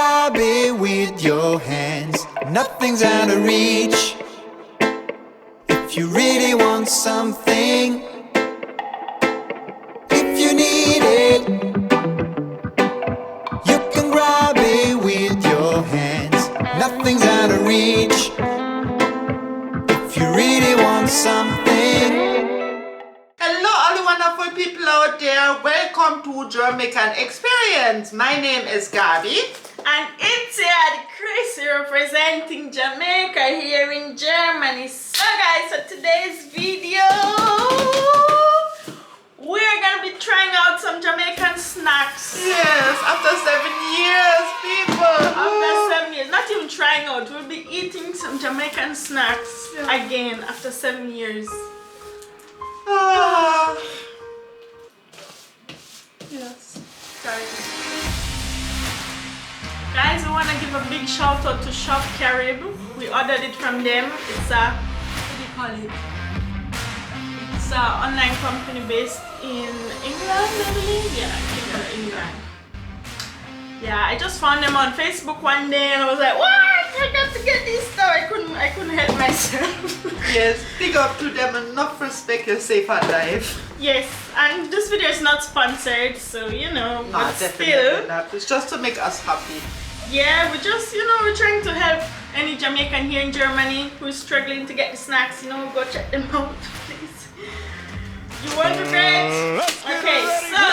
grab it with your hands, nothing's out of reach. If you really want something, if you need it, you can grab it with your hands, nothing's out of reach. If you really want something. Hello all the wonderful people out there, welcome to Jamaican Experience. My name is Yaadie. And it's Yaadie Chrissy representing Jamaica here in Germany. So guys, for today's video, we're gonna be trying out some Jamaican snacks. Yes, after 7 years, people. After 7 years, not even trying out, we'll be eating some Jamaican snacks again after 7 years. Yes. Guys, we want to give a big shout out to Shop Carib. We ordered it from them. It's a, what do you call it? It's an online company based in England, I believe. Yeah, I think they're England. Yeah, I just found them on Facebook one day and I was like, what? I got to get this stuff. I couldn't help myself. Yes, big up to them, enough respect yourself at life. Yes, and this video is not sponsored, so you know, Nah, but definitely still. not. It's just to make us happy. Yeah, we just, you know, we're trying to help any Jamaican here in Germany who's struggling to get the snacks, you know, go check them out, please. You want to get? Okay, so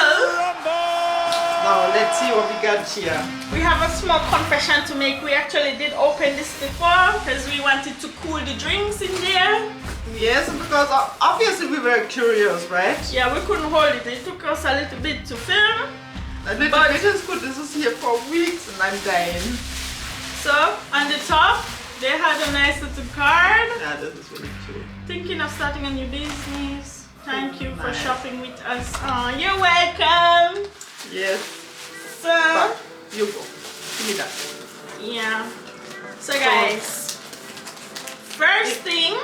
Now let's see what we got here. we have a small confession to make. We actually did open this before because we wanted to cool the drinks in there. Yes, because obviously we were curious, right? Yeah, we couldn't hold it. It took us a little bit to film. A little bit is good. This is here for weeks and I'm dying. So, on the top, they had a nice little card. Yeah, this is really cute. Thinking of starting a new business. Thank you for Nice. shopping with us. Oh, you're welcome. Yes. So, But you go. Give me that. yeah. So guys, first thing,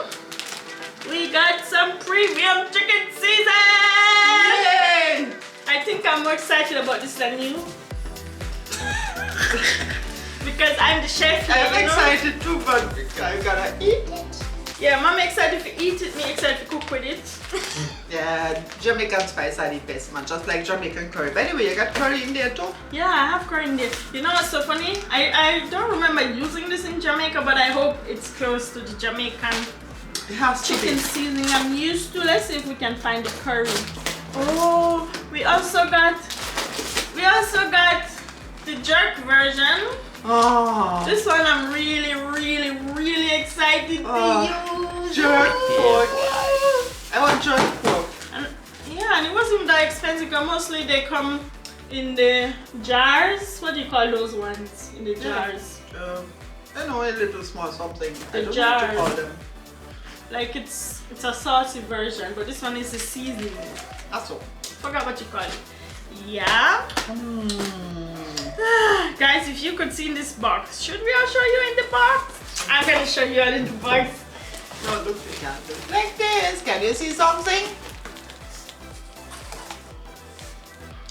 we got some premium chicken season. Yay! I think I'm more excited about this than you. Because I'm the chef here, I'm you know? excited too, but I gotta eat it. Yeah, Mom excited to eat it, me excited to cook with it. Yeah, Jamaican spice are the best, man. Just like Jamaican curry. By the way, you got curry in there too? Yeah, I have curry in there. You know what's so funny? I don't remember using this in Jamaica, but I hope it's close to the Jamaican It has to chicken be. seasoning I'm used to. Let's see if we can find the curry. Oh, we also got the jerk version. Oh. This one I'm really excited to use. Jerk pork. I want jerk pork. And, yeah, and it wasn't even that expensive because mostly they come in the jars. What do you call those ones? In the jars. I know, a little small something. I don't know what jar. to call them. Like it's a saucy version, but this one is a seasoning. That's all. Forgot what you call it. Yeah. Guys, if you could see in this box, should we all show you in the box? I'm gonna show you all in the box. No, look, you can't do it like this. Can you see something?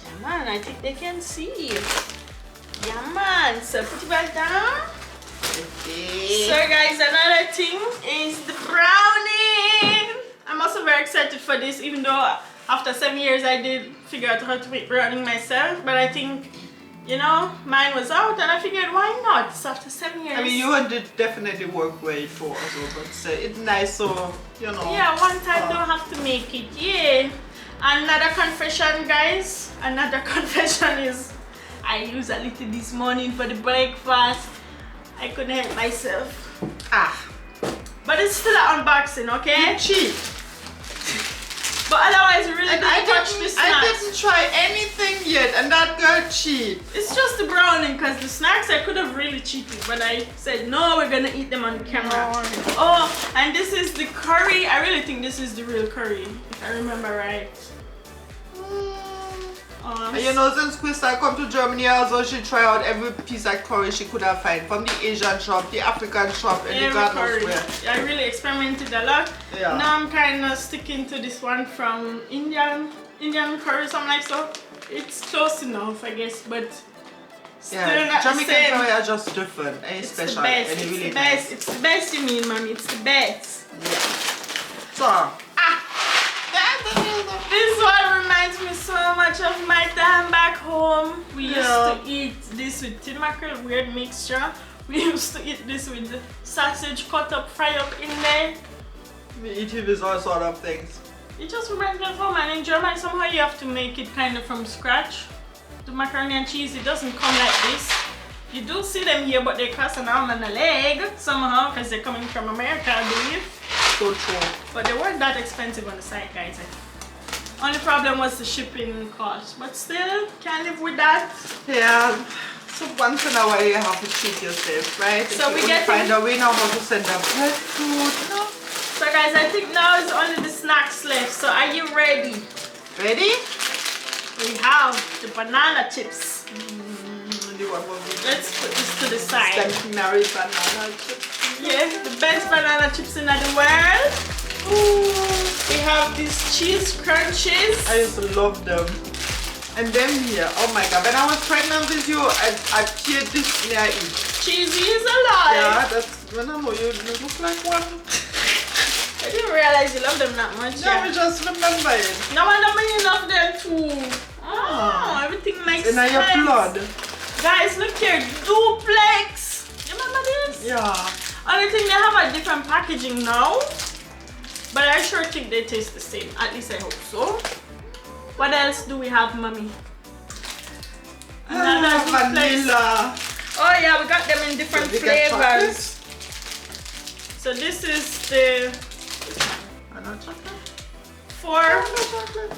Yeah man, I think they can see. Yeah man, so put it back down. Okay. So guys, another thing is the brownie. I'm also very excited for this, even though after 7 years I did figure out how to make brownie myself, but I think, you know, mine was out and I figured why not? It's after 7 years. I mean, you did definitely work great for us, but it's nice, so, you know. Yeah, one time don't have to make it, yeah. Another confession, guys. Another confession is I used a little this morning for the breakfast. I couldn't help myself. But it's still an unboxing, okay? You cheat. But otherwise, really And didn't touch the snacks. I didn't try anything yet, and that girl cheat. It's just the brownie, because the snacks I could have really cheated, but I said no, we're gonna eat them on camera. Oh, and this is the curry. I really think this is the real curry, if I remember right. And you know, since Krista come to Germany also, she try out every piece of curry she could have found, from the Asian shop, the African shop, and the God knows where. I really experimented a lot. Yeah. Now I'm kind of sticking to this one from Indian curry, something like so. It's close enough, I guess, but Still Yeah, not the Jamaican same. curry are just different. It's special. The best. And It's really the best. nice. It's the best, you mean, mommy? It's the best. Yeah. So. This one reminds me so much of my time back home. We used to eat this with tin mackerel, weird mixture. We used to eat this with the sausage cut up, fry up in there. We eat it with all sort of things. It just reminds me of home, and in Germany somehow you have to make it kind of from scratch. The macaroni and cheese, it doesn't come like this. You do see them here, but they cost an arm and a leg somehow because they're coming from America, I believe. So true. But they weren't that expensive on the site, guys. Only problem was the shipping cost, but still can't live with that. Yeah. So once in a while you have to treat yourself, right? So if we you get find a way now how to send up bread food, you know? So guys, I think now it's only the snacks left. So are you ready? Ready? We have the banana chips. Let's put this to the side. Married banana chips. Yeah, the best banana chips in the world. Ooh, we have these cheese crunches. I used to love them. And then here, oh my god, when I was pregnant with you, I cheered this near each. Cheesy is alive. Yeah, that's when I know you look like one. I didn't realize you love them that much. Yeah, we just remember it. No wonder you love them too. Oh, everything makes in sense. your blood. Guys, look here, duplex. You remember this? Yeah. Only thing, they have a different packaging now, but I sure think they taste the same. At least I hope so. What else do we have, mommy? Another duplex. Vanilla. Oh yeah, we got them in different flavors. So this is the Another chocolate? 4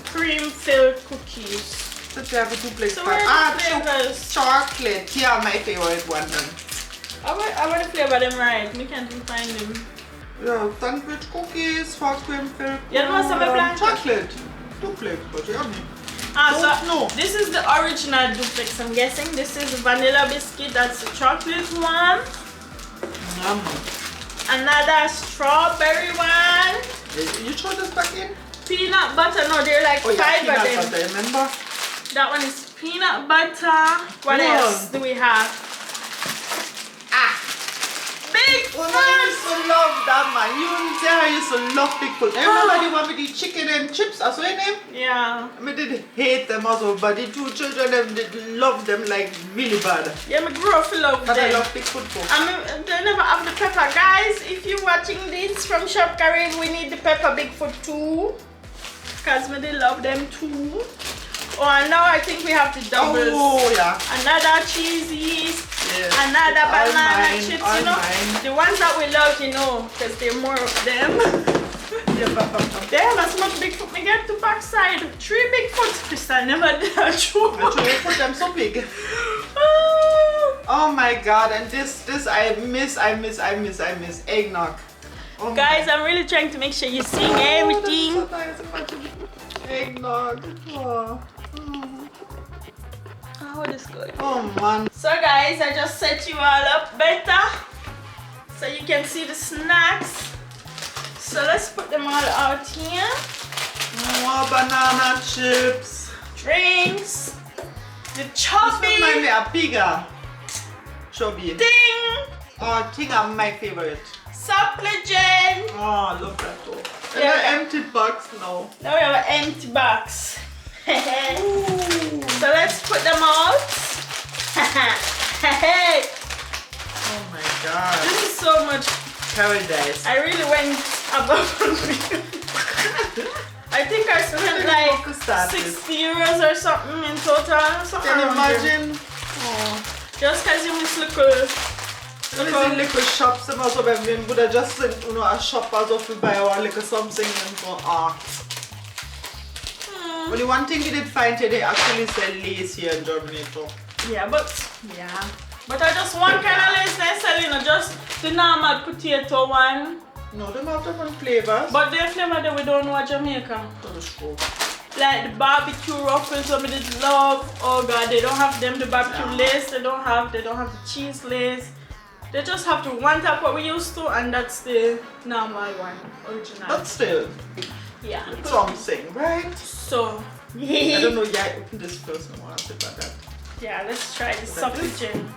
cream-filled cookies. So you have a duplex. So where are the flavors? Chocolate. Yeah, my favorite one then. I want to flavor them right. We can't find them. Yeah, sandwich cookies, 4 cream filled. You know what's black? Chocolate. Duplex, but yummy. So this is the original duplex, I'm guessing. This is vanilla biscuit, that's the chocolate one. Yum. Another strawberry one. You throw this back in? Peanut butter, no, they're like 5 of them. Peanut butter, remember? That one is peanut butter. What else do we have? Bigfoot! I used to love that, man. You and Sarah used to love Bigfoot. Remember the one with the chicken and chips, that's what your name? Yeah. I did hate them also, but the 2 children, them did love them like really bad. Yeah, I grew up to love But them. I love Bigfoot too. I mean, they never have the pepper. Guys, if you're watching this from Shop Carib, we need the pepper Bigfoot too. Because we did love them too. Oh, and now I think we have the doubles. Oh, yeah. Another cheesies. Yes. Another banana mine, chips, all you know. mine. The ones that we love, you know, because there are more of them. Damn, that's much Bigfoot. We get to backside. 3 Bigfoots. Crystal never did that. Actually, put them so big. Oh my god, and this I miss eggnog. Oh Guys, I'm really trying to make sure you're seeing everything. So nice. Imagine eggnog. Oh. How this good? Oh man. So guys, I just set you all up better so you can see the snacks. So let's put them all out here. More banana chips. Drinks. The This chubby remind me of bigger. Chubby. thing. Oh, thing are my favorite. Supplicant. Oh, I love that too. And Yeah. an empty box now. Now we have an empty box. Ooh. So let's put them out. Oh my god. This is so much. Paradise. I really went above and beyond. I think I spent like 60 euros or something in total. Something Can you around there. imagine? Oh. Just because you miss little. Listen, little shops, some also we would have just sent a shop out of to buy our little something and go, Only one thing we did find today, they actually sell lace here in Germany too. Yeah, but I just one kind of lace they sell, you know, just the normal potato one. No, they have different flavors. But their flavor that we don't know at Jamaica. Like the barbecue ruffles that we did love. Oh god, they don't have them, the barbecue lace, they don't have the cheese lace. They just have the one type what we used to, and that's the normal one, original. But still, yeah. something, right? So, I don't know, yeah, this person wants to say about that. Yeah, let's try the oxygen.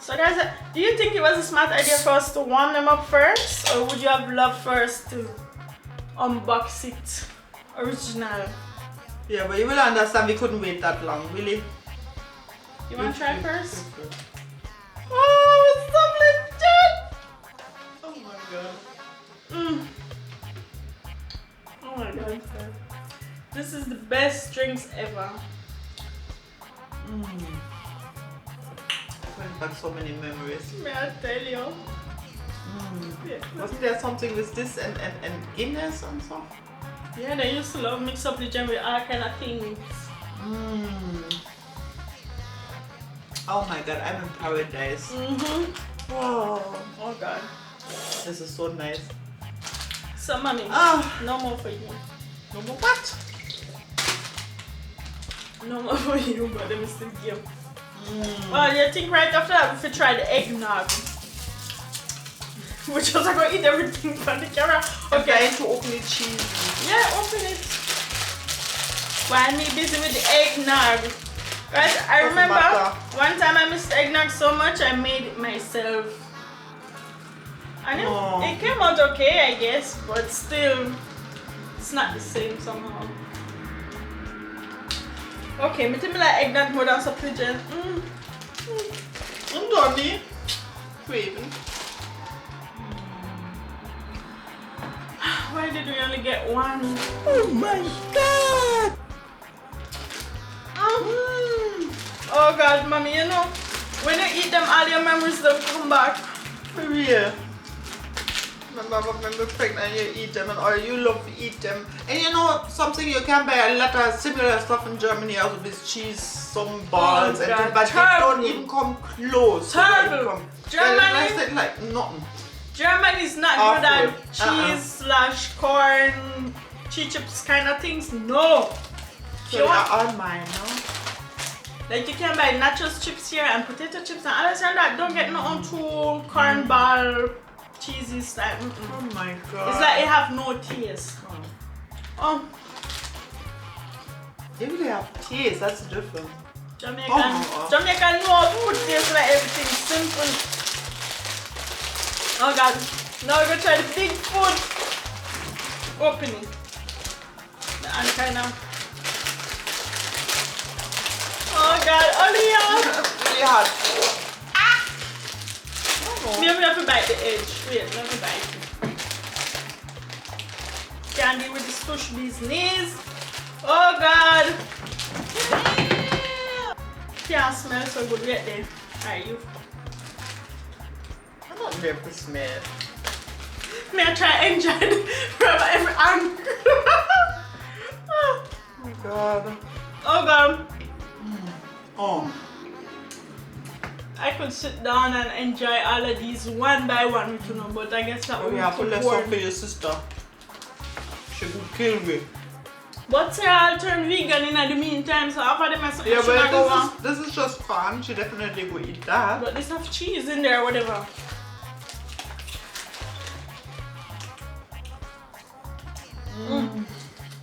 So guys, do you think it was a smart idea for us to warm them up first, or would you have loved first to unbox it original? Yeah, but you will understand we couldn't wait that long, really. You want to try first? Oh, it's so legit! Oh my god. Oh my god. This is the best drinks ever. Brings back so many memories. May I tell you? Yeah. Wasn't there something with this and Guinness and stuff? Yeah, they used to love mix up the gem with all kind of things. Oh my god, I'm in paradise. Wow. Oh god. This is so nice. So mommy, no more for you. No more what? No more for you, but let me still give. Well, you think right after that we should try the eggnog. We're just gonna eat everything from the camera. I'm trying to open the cheese. Yeah, open it. While me busy with the eggnog. Right, I remember one time I missed eggnog so much I made it myself. And it came out okay, I guess, but still, it's not the same somehow. Okay, me think me like eggnog more than some pigeon. I'm done. Craving. Why did we only get one? Oh my god! Oh god, mommy, you know, when you eat them, all your memories don't come back. For real. Remember when we're pregnant, you eat them, or you love to eat them. And you know something, you can buy a lot of similar stuff in Germany, also with cheese, some balls, and things, but they don't even come close. Terrible. Germany, Germany, like nothing. Germany is not good at cheese slash corn, cheese chips kind of things. No. So they are all mine, no? Like you can buy nachos chips here and potato chips and others and that. Don't get nothing too corn ball, cheesy style. Oh my god. It's like it have no taste. They really have taste, that's different. Jamaican know how to put taste like everything simple. Oh god. Now we're gonna try the big food opening. And kind of. Oh god, only Really hard. we have to bite the edge. Wait, let me bite it. Candy with the stush business. Oh god. Can't smell so good yet then. Alright, you. I'm not there for smell. May I try and enjoy it from every angle? Oh my god. Oh god. Oh. I could sit down and enjoy all of these one by one, you know, but I guess that would We be have to too let some boring. for your sister. She could kill me. But say I'll turn vegan in the meantime, so after them I said, Yeah, but this is just fun. She definitely will eat that. but this have cheese in there or whatever.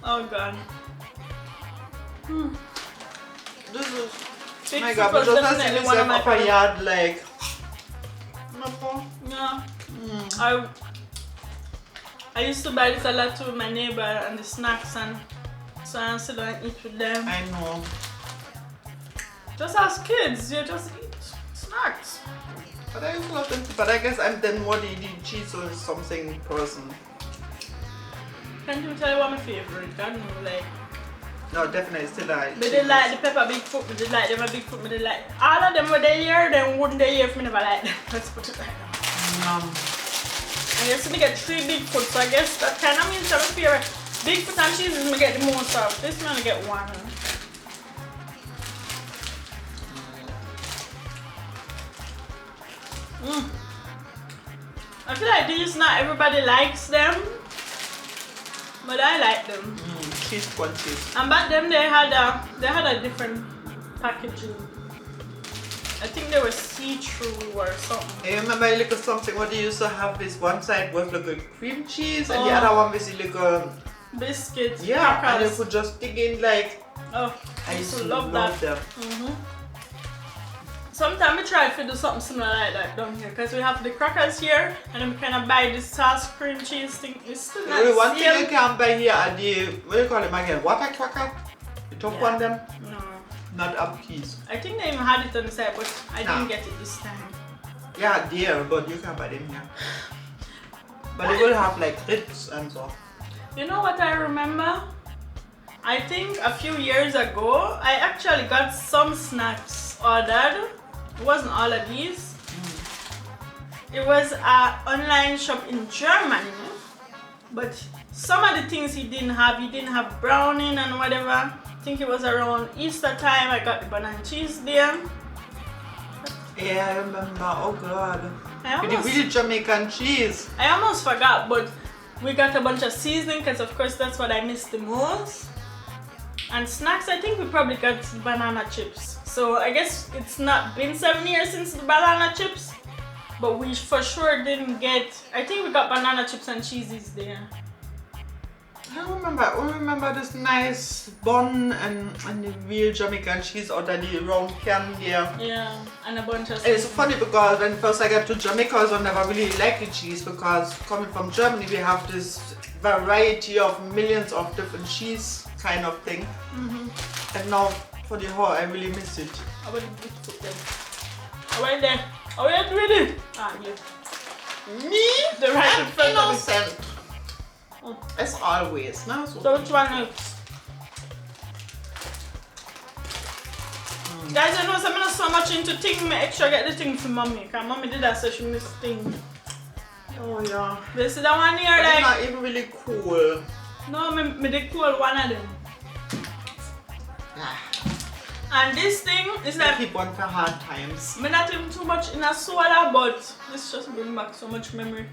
Oh god. This is Big my god, Foot but was just as definitely you one of said my up a yard like. Yeah. I used to buy this a lot to my neighbor and the snacks, and so I sit down and eat with them. I know. Just as kids, you just eat snacks. But I used to love them too. But I guess I'm then more the cheese or something person. Can't you tell you what my favorite? I don't know, like. No, definitely still like. But they like the pepper big foot, but they like them a big foot, but they like all of them were they here, then wouldn't they here if me never like them. Let's put it like that. I guess me get 3 big foot, so I guess that kind of means I'm favorite. Big foot and cheese is me get the most of. This me only get 1. I feel like these not everybody likes them, but I like them. Cheese crunchies. And back then they had a different packaging. I think they were see-through or something. I remember a little something what they used to have this one side was like a cream cheese and the other one was like a biscuits. yeah, and you crackers. could just dig in like Oh, I used to love love that. them. Sometimes we try to do something similar like that down here because we have the crackers here and then we kind of buy this sauce cream cheese thing. It's still not The one thing same. you can buy here are the, what do you call them again? Water cracker? The top one them? No. Not up keys. I think they even had it on the side, but I Nah. didn't get it this time. Yeah, there, but you can buy them here. But they will have like ribs and so. You know what I remember? I think a few years ago, I actually got some snacks ordered. It wasn't all of these. It was an online shop in Germany, but some of the things he didn't have browning and whatever. I think it was around Easter time. I got the banana cheese there. Yeah, I remember. Oh god. I With the almost, really Jamaican cheese. I almost forgot, but we got a bunch of seasoning because of course that's what I missed the most. And snacks, I think we probably got banana chips. So I guess it's not been 7 years since the banana chips, but we for sure didn't get, I think we got banana chips and cheeses there. I remember this nice bun and the real Jamaican cheese out of the round can there. Yeah, and a bunch of And it's funny because when first I got to Jamaica, I never really liked the cheese because coming from Germany, we have this variety of millions of different cheese kind of thing. And now for the whole, I really miss it. I went to cook them. I went there. I went with it. Ah, you. Me? The right in I'm front of me. innocent. Oh. As always, no? So which one next? Guys, I know I'm not so much into thing, me extra get the thing for mommy. Cause mommy did that so she missed thing. Oh yeah. They see that one here But it's like, not even really cool. no, me did cool one of them. And this thing is I like, keep one for hard times. me not even too much in a soda, but this just bring back so much memory.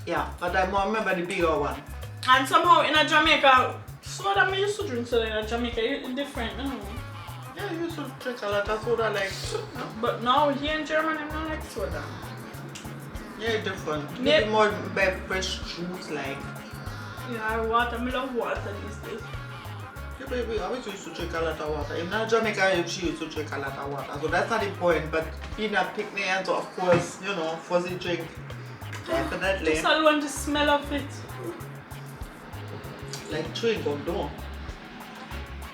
Yeah, but I more remember the bigger one. And somehow in a Jamaica, soda, me used to drink soda in a Jamaica, it's different, I don't know. Yeah, I used to drink a lot of soda like, But now here in Germany, I don't like soda. yeah, different. Yeah. Maybe more by fresh juice like. Yeah, water, I love water these days. Yeah, but we always used to drink a lot of water. In Jamaica, she used to drink a lot of water. So that's not the point, but being a picnic and so of course, you know, fuzzy drink. Definitely. Just alone the smell of it. Like chewing gum, though.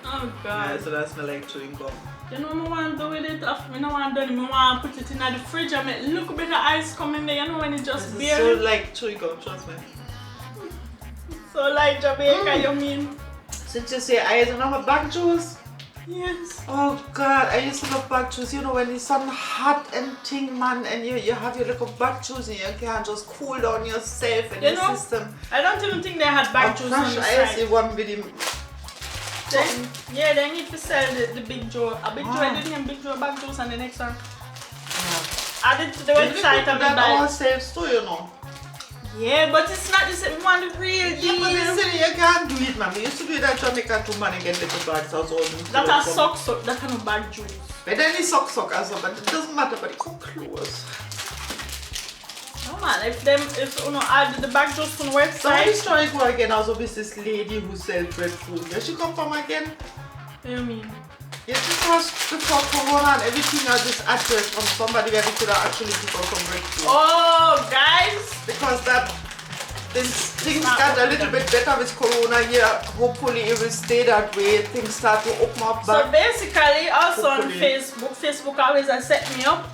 Oh Yeah, God. so that smell like chewing gum. You know what I want to do with it? I don't want to do it. I want to put it in the fridge and make look bit of ice come in there. You know when it just This is barely. so like chewing gum, trust me. So like Jamaica, you mean? Since you say I don't have back juice. Yes. Oh God, I used to love back juice. You know when it's sun hot and thing, man, and you have your little back juice and you can just cool down yourself and You your know, system. I don't even think they had back juice on the I see side. one with him. Yeah, they need to sell the Big Joe. A Big Joe, Ah. I didn't have Big Joe back juice and the next one. Yeah. Add it to the We website could and do that buy. ourselves too, you know. Yeah, but it's not the same one, the real Yeah, but deal. listen, you can't do it, man. We used to do that Jamaica too, man, and get little bags out. That has socks up, that kind of bag juice. But then it's sock as well, but it doesn't matter, but it come close. No man, if you know add the bag juice on the So how the website. story go again? Also with this lady who sells breadfruit. Where she come from again? What do you mean? Yes, because before Corona and everything had this address from somebody where we could have actually pick up some breadfruit. Oh, guys. Because that things got a little bit better with Corona here. Hopefully it will stay that way. Things start to open up So back. basically, also on Hopefully. Facebook always has set me up.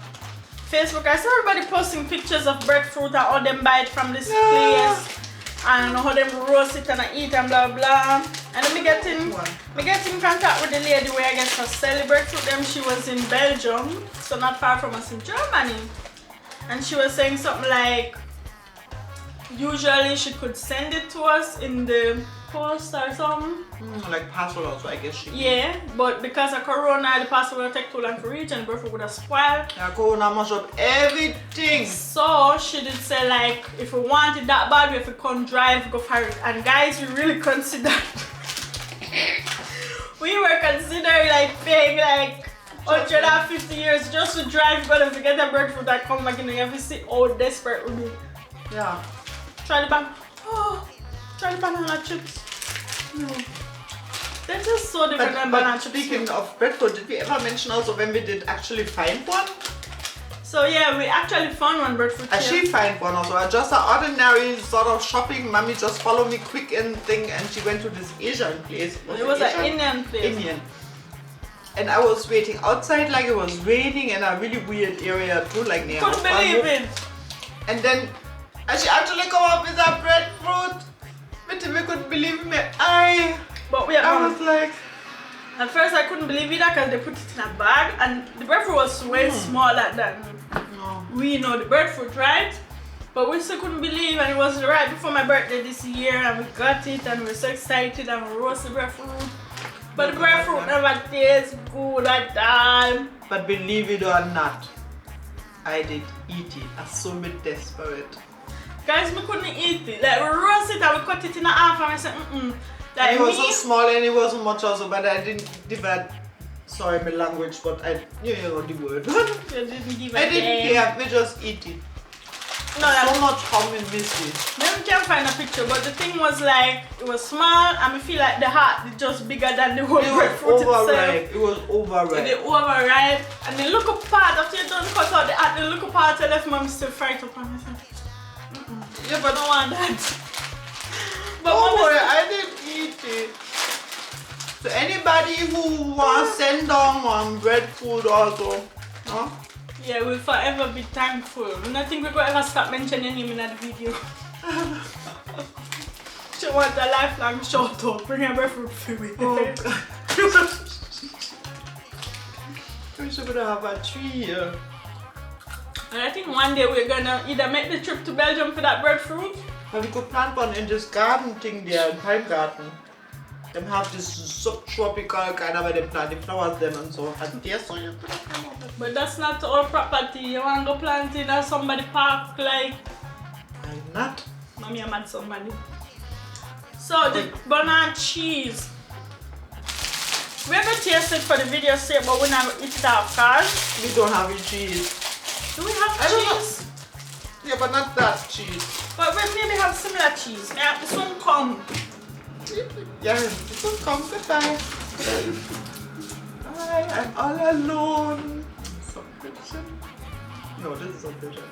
Facebook, I saw everybody posting pictures of breadfruit and how them buy it from this place. And how them roast it and I eat and blah blah. And then me get in contact with the lady where I guess for sell breadfruit them. She was in Belgium, so not far from us in Germany. And she was saying something like, usually she could send it to us in the post or something. Like parcel also, I guess she. Yeah, but because of Corona, the parcel will take too long to reach and the breadfruit would have spoiled. Yeah, Corona mash up everything. So she did say like, if we want it that bad, we have to come drive, go for it. And guys, we really considered. We were considering like paying like 150 years just to drive, go to get a breadfruit and come back in. You have to see how desperate we be. Yeah. Try the banana chips. No. They're just so different than banana But chips. speaking of breadfruit, did we ever mention also when we did actually find one? So yeah, we actually found one breadfruit And here. she find one also. Just an ordinary sort of shopping. Mommy just follow me quick and thing, and she went to this Asian place. It was an Indian place. Indian. And I was waiting outside like it was raining in a really weird area too, like near. Couldn't believe it. And then she actually come up with a breadfruit. But we couldn't believe me. I was like, at first I couldn't believe it because they put it in a bag and the breadfruit was way smaller than we know the breadfruit, right? But we still couldn't believe, and it was right before my birthday this year, and we got it and we were so excited and we roasted the breadfruit. But the breadfruit never tastes good at all. But believe it or not, I did eat it. I was so desperate. Guys, we couldn't eat it. Like we roast it and we cut it in half and I said, Like it was so small and it wasn't much also, but I didn't give a, sorry my language, but you know the word. You didn't give a I didn't damn. care, we just eat it. No, So much ham and mystery. Maybe we can't find a picture, but the thing was like, it was small and I feel like the heart is just bigger than the whole It was breadfruit itself. overripe. It was overripe. They overripe, and the little part after you don't cut out the heart, the little part I left mom still fried up on myself. Yeah, but I don't want that. But don't mom worry, is- I didn't eat it. So anybody who wants send down one breadfruit also, huh? Yeah, we'll forever be thankful. I don't think we're going to ever stop mentioning him in that video. She wants a lifelong shout out. Bring a breadfruit for me. Oh, we should have a tree here. And I think one day we're gonna either make the trip to Belgium for that breadfruit. But we could plant one in this garden thing there, in Pine Garden. They have this subtropical kind of where they plant the flowers them and so. And there, so you could come up with. But that's not our property. You want to go plant it at somebody park like. Why not? Mommy, I'm at somebody. So the banana cheese. We're gonna taste it for the video sake, but we're not gonna eat it of course. We don't have any cheese. Do we have I don't know. cheese? Yeah, but not that cheese. But we maybe have similar cheese. Yeah, this one come. Yeah, this will come goodbye. I'm all alone. Subscription? No, this is subscription.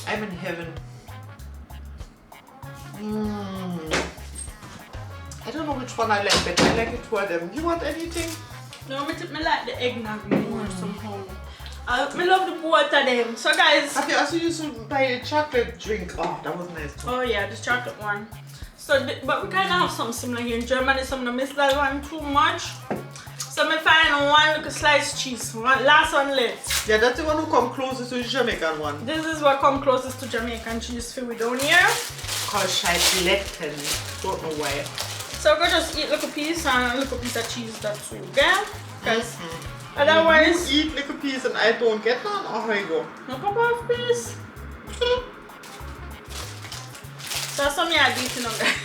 I'm in heaven. I don't know which one I like better. I like it two of them. You want anything? No, me like the eggnog more somehow. Me love the both of them. So guys. Have you also used to buy a chocolate drink? Oh, that was nice too. Oh yeah, the chocolate one. So, but we kind of have something similar here in Germany. So I'm gonna miss that one too much. So me find one little sliced cheese. Last one left. Yeah, that's the one who come closest to the Jamaican one. This is what come closest to Jamaican cheese for we down here. Called Scheibletten. Don't know why. So we're gonna just eat little piece and a little piece of cheese that's too, okay? Because otherwise, You eat little piece and I don't get none. Oh, here you go. no cup of piece. So that's something I do, you know, guys.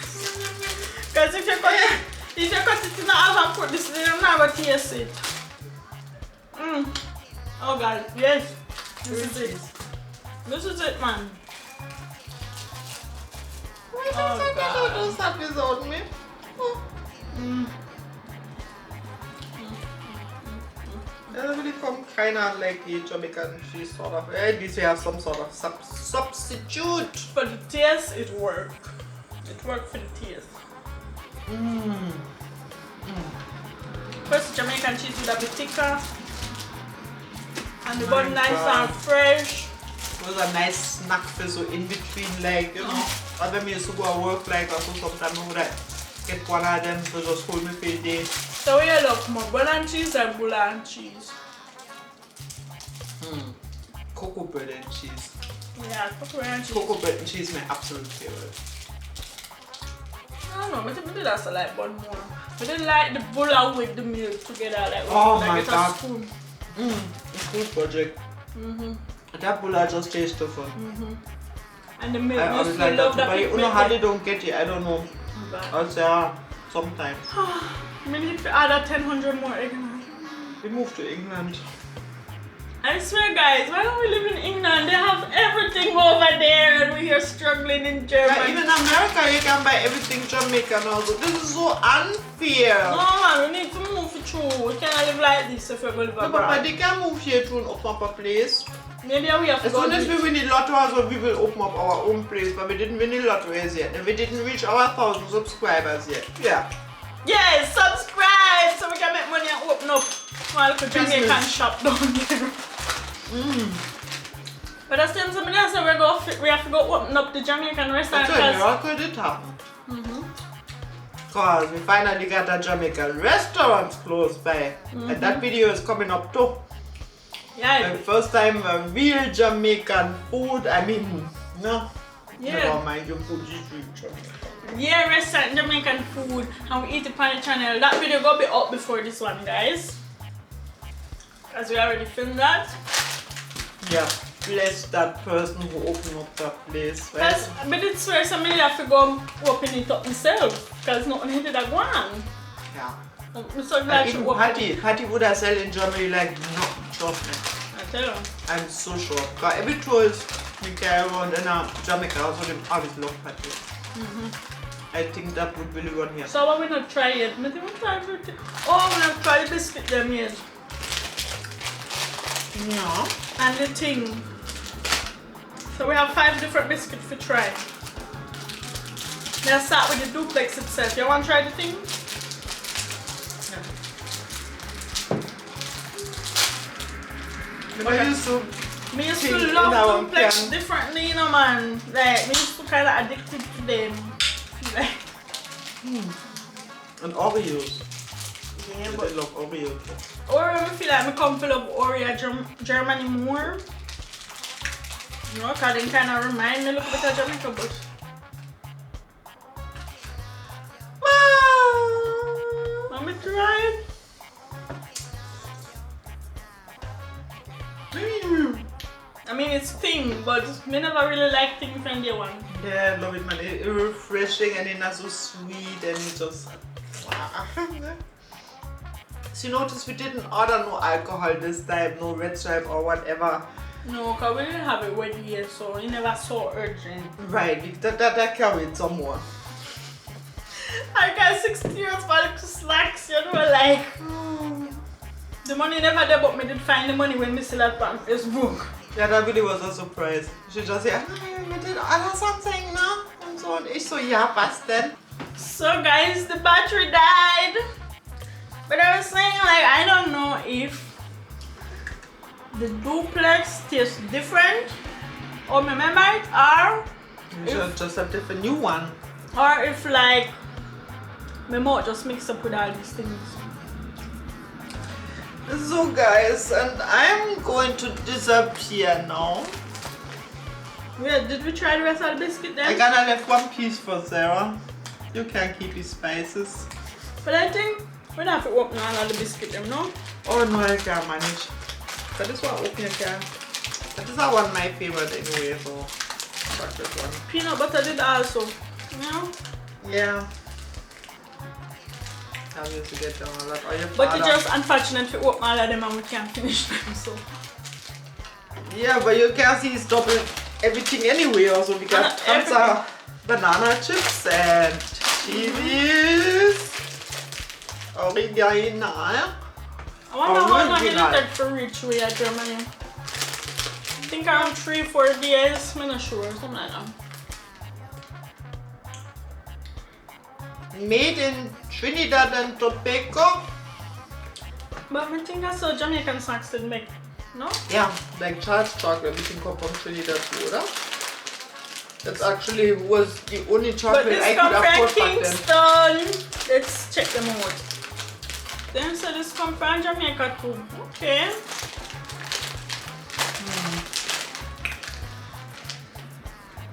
Because if you cut it in the half and put this in, I'm not gonna taste it. Oh God, yes. This is it. This is it, man. Why Oh, does God. don't stop without me? Oh. It doesn't really come kind of like the Jamaican cheese sort of. At least we have some sort of substitute. For the taste, it worked. It worked for the taste. First, Jamaican cheese would have been thicker. And the bun nice and fresh. It was a nice snack for so in between, like, you know. But when we used to go and work, like, or so sometimes we would like, get one of them to just hold me for a day. So we love more bun and cheese and bull and cheese. Cocoa bread and cheese. Yeah, cocoa and cheese. Cocoa bread and cheese is my absolute favorite. I don't know, maybe that's a like bun more. I didn't like the bulla with the milk together, like Oh like my it's God. a spoon. It's good project. That bulla just tastes different. And the milk, I you always still like love that too, that but you know how they don't get it, I don't know. I'll say sometimes. We need to add a 1,000 more egg now. We moved to England. I swear, guys, why don't we live in England? They have everything over there, and we're here struggling in Yeah, Germany. even in America, you can buy everything Jamaican also. This is so unfair. No, man, we need to move it through. We can't live like this if we're going to live No, but abroad. they can move here to open up a place. Maybe we have to As go soon as to we win the lotto, also we will open up our own place. But we didn't win the lotto as yet, and we didn't reach our 1,000 subscribers yet. Yeah. Yes, subscribe so we can make money and open up small little Jamaican shop down there. But that's the something else that we have to go open up the Jamaican restaurant. That's a miracle did happen. Because we finally got a Jamaican restaurant close by. And that video is coming up too. Yeah. The first time real Jamaican food. I mean, no. Yeah. Never mind your food is real Jamaican. Yeah, restaurant Jamaican food and we eat it on the channel. That video will be up before this one, guys. As we already filmed that. Yeah. Bless that person who opened up that place. Right? But it's where somebody have to go open it up himself. Because nothing hit it at one. Yeah. I'm so glad Even you opened it. Patty would have sold in Germany like nothing, trust me. I tell you. I'm so sure. Because every tourist you carry around in Jamaica also they always love Patty. I think that would really run here. So why we not try it? Maybe we try everything. Oh, we not try the biscuit them yet. Yeah. And the thing. So we have 5 different biscuits to try. Let's start with the duplex itself. You want to try the thing? I used to Me used think to in love our duplex can. differently, you know, man. Like, me used to kind of addicted to them. Like, and Oreos. yeah, I but love Oreos. Oreo, I feel like I come to love Oreo Germany more. You know, because they kind of remind me a little bit of Jamaica, but let me try it. I mean, it's thin, but me never really like thin from day one. Yeah, I love it, man. It's refreshing and it's not so sweet and it's just. So you notice we didn't order no alcohol this time, no red stripe or whatever. No, because we didn't have it ready yet, so it never so urgent. Right, that can wait some more. I got 60 years for little snacks, you know, like. The money never there, but me did find the money when me still had on Facebook. Yeah, that really was a surprise. She just said, you did order something now? And so on. Ich so, ja, was denn? So guys, the battery died. But I was saying, like, I don't know if the duplex tastes different or remember it, or You should just have a new one. or if like my mouth just mixed up with all these things. So guys, and I'm going to disappear now. Wait, did we try the rest of the biscuit then? I gotta left one piece for Sarah. You can keep his spices. But I think we don't have to open all of the biscuit them, no? Oh no, I can't manage. But this one open you can. But this is one of my favorite anyway, so fuck this one. Peanut butter did also. You know? Yeah. I used to get down a lot. Oh, your But it's father. just unfortunate to open all of them and we can't finish them, so. Yeah, but you can see it's double everything anyway also because tons of banana chips and cheese. Original. I wonder how long it Original. take for reach we at Germany. I think around 3-4 days, I'm not sure, something like that. Made in Trinidad and Tobago. But I think that's how Jamaican snacks did make, no? Yeah, like Charles chocolate, we can come from Trinidad too, oder? That actually was the only But chocolate this I come could from afford back then. Kingston. Let's check them out. Then so this come from Jamaica too. Okay.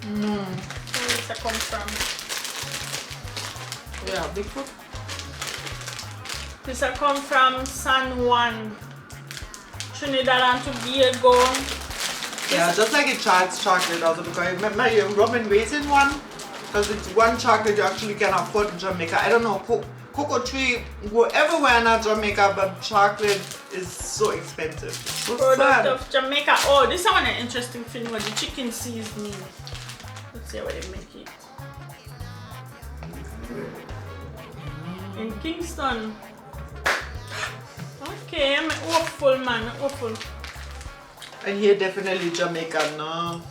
Where does that come from? Yeah, Bigfoot. This come from San Juan, Trinidad and Tobago. Yeah, just like a Charles chocolate also because I remember your rum and raisin one. Because it's one chocolate you actually can afford in Jamaica. I don't know, cocoa tree go everywhere in Jamaica, but chocolate is so expensive. So Product sad. of Jamaica. Oh, this is one an interesting thing with the chicken seasoning. Let's see how they make it. In Kingston. Okay, I'm hopeful, man. Hopeful. And here definitely Jamaican, no?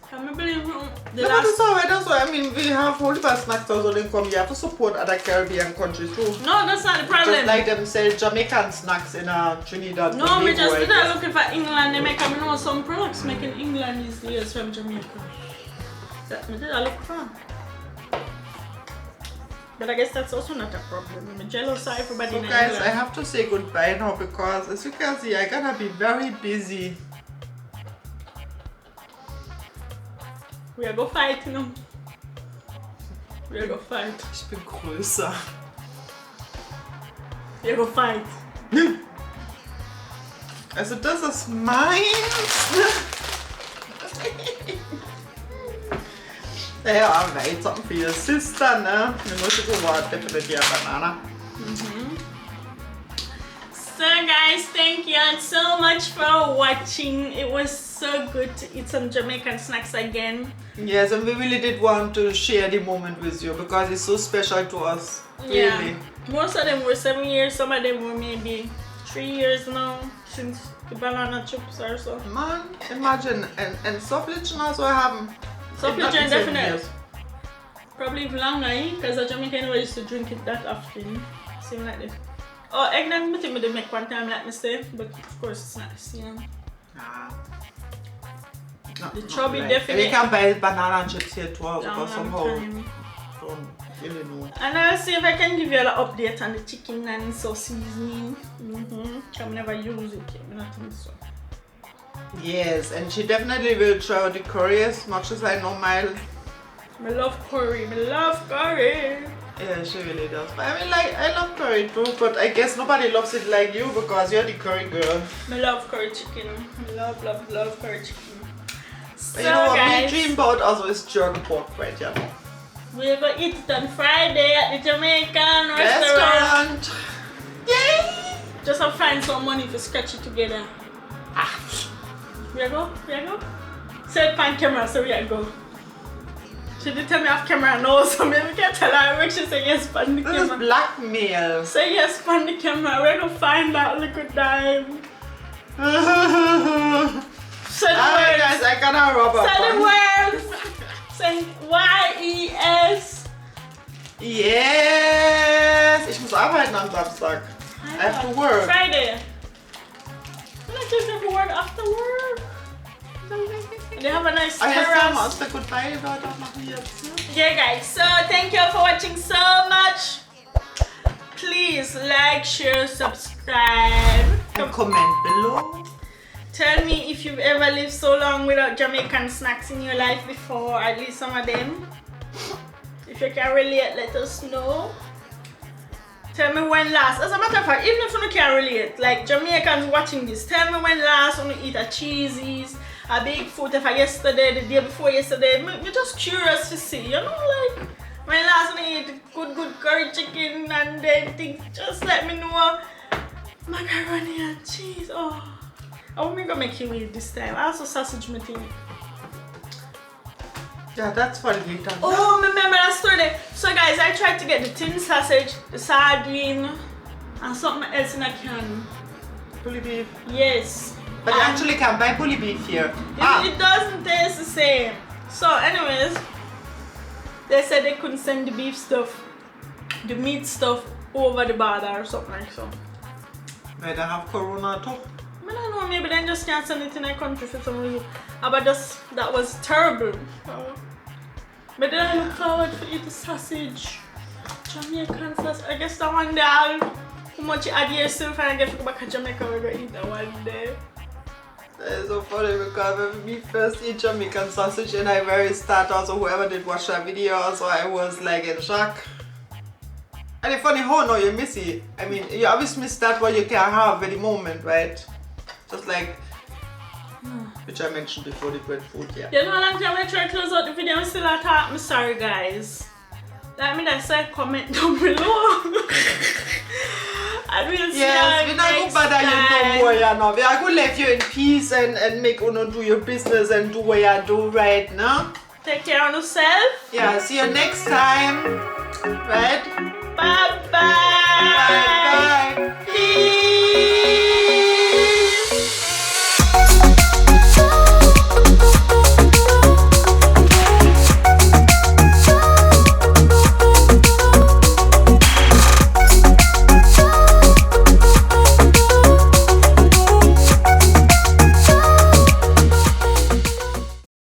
Can I believe the No, last... that's why I mean we have whole bunch of snack stores when they come. You have to support other Caribbean countries too. No, that's not the problem. Just like them sell Jamaican snacks in Trinidad. No, we just did not looking for England. They make, I know some products made in England these days from Jamaica. That me did I look for. But I guess that's also not a problem. I'm jealous of everybody So in guys, England. I have to say goodbye now because as you can see, I gotta be very busy. We are go fight, you know. We are go fight. Ich bin größer. We are go fight. Also das ist meins. Yeah, I made something for your sister, no? You know, she want definitely a banana. So guys, thank you all so much for watching. It was so good to eat some Jamaican snacks again. Yes, and we really did want to share the moment with you because it's so special to us. Yeah. Really. Most of them were 7 years, some of them were maybe 3 years now since the banana chips or so. Man, imagine, and Suffrage also haben. Suffrage not in 7 definitely. years. Probably even longer, because a Jamaican never used to drink it that often. Same like this. Oh, eggnog, I think they make one time like I say, but of course it's not the same. Nah. The chubby Right. definitely. And you can buy banana chips here too, also, Long, but long somehow time. don't really know. And I'll see if I can give you an update on the chicken and sauce seasoning. I've never used it yet, I think so. Yes, and she definitely will try out the curry as much as I know Mile. I love curry, I love curry. Yeah, she really does. But I mean, like, I love curry too, but I guess nobody loves it like you because you're the curry girl. I love curry chicken. I love curry chicken. So But you know what guys, we dream about also is jerk pork right, you know. we're gonna eat it on Friday at the Jamaican restaurant. Yay! Just have find some money to scratch it together. We go. Say it on camera, so we go. She did tell me off camera no, so maybe we can tell her when she say yes on the This is camera. blackmail. Say yes on the camera, we're gonna find out look at dime. Say the Alright words. guys, I gotta rub up. Say the words. Say Y-E-S. Yes! Ich muss arbeiten am Samstag. I have to work. Friday. I'm not just have to work after work. They have a nice Ah, jetzt haben wir terrace. uns der Goodbye Leute auch machen jetzt. Yeah guys, so thank you all for watching so much. Please like, share, subscribe. And comment below. Tell me if you've ever lived so long without Jamaican snacks in your life before, or at least some of them. If you can relate, let us know. Tell me when last, as a matter of fact, even if you can't relate, like Jamaicans watching this, tell me when last when you eat a cheesies, a big food, if I yesterday, the day before yesterday. I'm just curious to see, you know, like when last when you eat good curry chicken and then things, just let me know. Macaroni and cheese, oh. I want me to make you eat this time. Also sausage me thing. Yeah, that's for later. Oh, remember that story. So guys, I tried to get the tin sausage, the sardine, and something else in a can. Bully beef. Yes. But you actually can buy bully beef here. It doesn't taste the same. So anyways, they said they couldn't send the beef stuff, the meat stuff over the border or something like so. May they have corona too? I don't know, maybe they just can't send it in a country for some reason. But that was terrible. But then I look forward to eat the sausage. Jamaican sausage. I guess that one day how much you add yourself and I get to go back to Jamaica, we're going to eat that one day. That is so funny because when we first eat Jamaican sausage in the very start, also whoever did watch that video, so I was like in shock. And it's funny how now you miss it. I mean, you always miss that what you can have at the moment, right? Just like, you which I mentioned before, the breadfruit, yeah. You know how long time I try to close out the video and still not talk? I'm sorry guys. Let me just say comment down below. And we'll see yes, you we're not going to bother you no more, you know. We are going to leave you in peace and make you do your business and do what you do right now. Take care of yourself. Yeah, see you next time. Right? Bye bye.